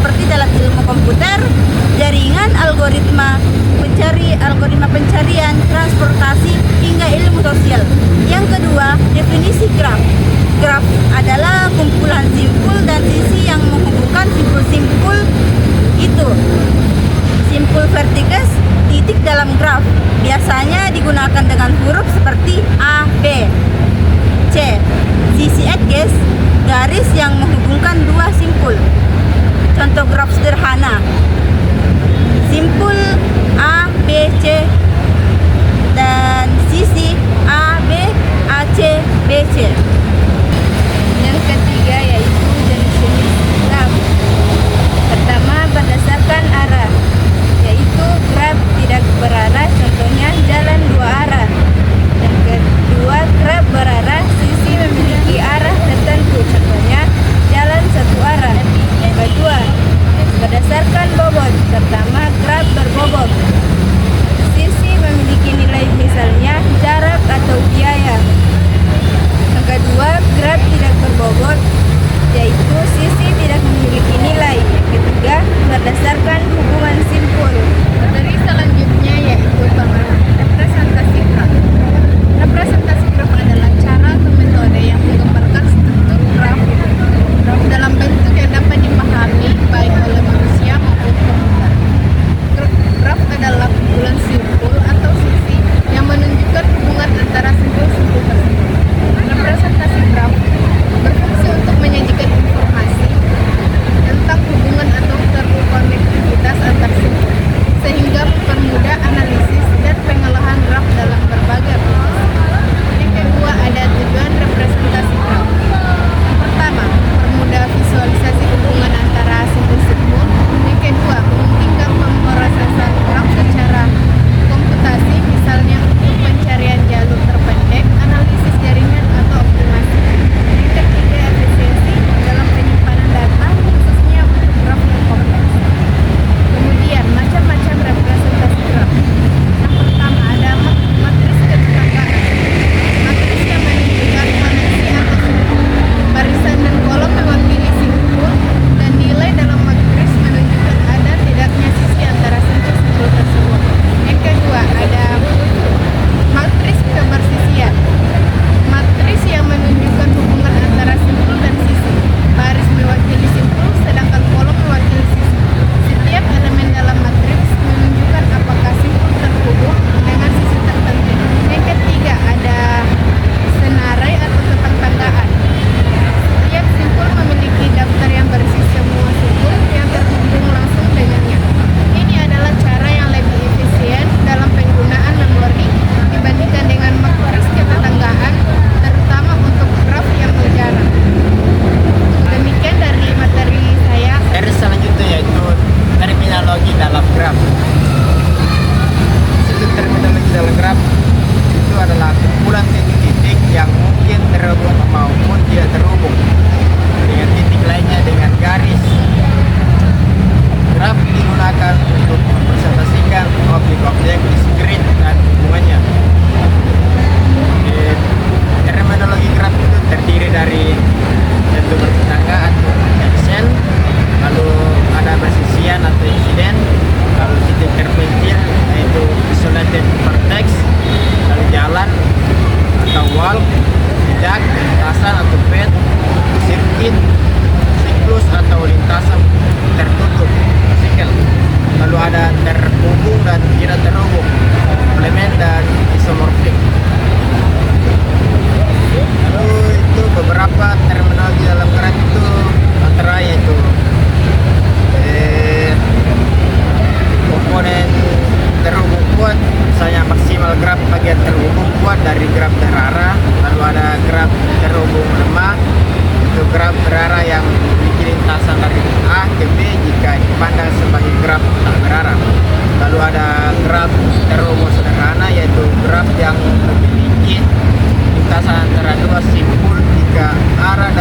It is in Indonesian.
seperti dalam ilmu komputer, jaringan, algoritma pencarian, transportasi, hingga ilmu sosial. Yang kedua, definisi graf. Graf adalah kumpulan simpul dan sisi yang menghubungkan simpul-simpul itu. Simpul vertex titik dalam graf biasanya digunakan dengan huruf seperti A, B, C. Sisi edges, garis yang menghubungkan dua simpul. Contoh graf sederhana: simpul A, B, C dan sisi A, B, AC, BC. Yang ketiga yaitu jenis-jenis graf. Pertama, berdasarkan arah, yaitu graf tidak berarah, contohnya jalan dua arah. Yang kedua, graf berarah, sisi memiliki arah tertentu, contohnya jalan satu arah. Yang kedua, berdasarkan bobot. Pertama, graf berbobot, sisi memiliki nilai, misalnya jarak atau biaya. Yang kedua, graf tidak berbobot, yaitu sisi tidak memiliki nilai. Yang ketiga, berdasarkan hubungan simpul. Materi selanjutnya yaitu pengertian representasi graf. Representasi graf adalah cara atau metode yang menggambarkan struktur graf dalam bentuk yang dapat dipahami baik oleh manusia maupun komputer. Graf adalah kumpulan simpul atau sisi yang menunjukkan hubungan antara simpul-simpul tersebut. Representasi graf berfungsi untuk menyajikan informasi tentang hubungan atau interkonektivitas antar simpul, sehingga mempermudah analisis dan pengolahan graf dalam berbagai aplikasi. Yang kedua, ada tujuan representasi graf. Yang pertama, mempermudah visualisasi hubungan antara simpul-simpul. Yang kedua, memungkinkan pemrosesan graf secara komputasi, misalnya untuk pencarian jalur terpendek, analisis jaringan, atau optimasi. Yang ketiga, efisiensi dalam penyimpanan data, khususnya untuk graf yang kompleks. Kemudian, macam-macam representasi graf. Yang pertama, ada matris ketetanggaan. Matris yang menunjukkan koneksi atau simpul. Barisan dan kolom mewakili simpul, dan nilai dalam matris menunjukkan ada tidaknya sisi antara simpul-simpul tersebut. Yang kedua, ada matris kebersisian. Matris yang menunjukkan hubungan antara simpul dan sisi. Baris mewakili simpul, sedangkan kolom mewakili sisi. Setiap elemen dalam matris menunjukkan apakah simpul terhubung dengan sisi tertentu. Yang ketiga, ada senarai atau tetanggaan. Setiap simpul memiliki daftar yang berisi semua simpul yang terhubung langsung dengannya. Ini adalah cara yang lebih efisien dalam penggunaan memori dibandingkan dengan matris ketetanggaan, terutama untuk graf yang berjarak. Demikian dari materi saya. Dari selanjutnya yaitu terminologi dalam graf. Situ terminologi dalam graf itu adalah kumpulan titik-titik yang mungkin terhubung maupun tidak terhubung dengan titik lainnya dengan garis. Graf digunakan untuk mempresentasikan objek-objek di screen dan hubungannya. Terminologi graf itu terdiri dari tentu bertetangga atau adjacent, lalu ada bersisian atau insiden, lalu titik terpencil yaitu isolated vertex, lalu jalan atau wall, tidak, lintasan atau path, sirkuit, siklus atau lintasan tertutup, sikel. Lalu ada terhubung dan tidak terhubung, komplement dan isomorfik. Lalu itu beberapa terminologi dalam graf itu antara yaitu komponen terhubung kuat, misalnya maksimal graf bagian terhubung kuat dari graf terarah. Lalu ada graf terhubung lemah, itu graf berarah yang memiliki lintasan dari A ke B jika dipandang sebagai graf tak berarah. Lalu ada graf terhubung sederhana, yaitu graf yang memiliki lintasan antara dua simpul jika arah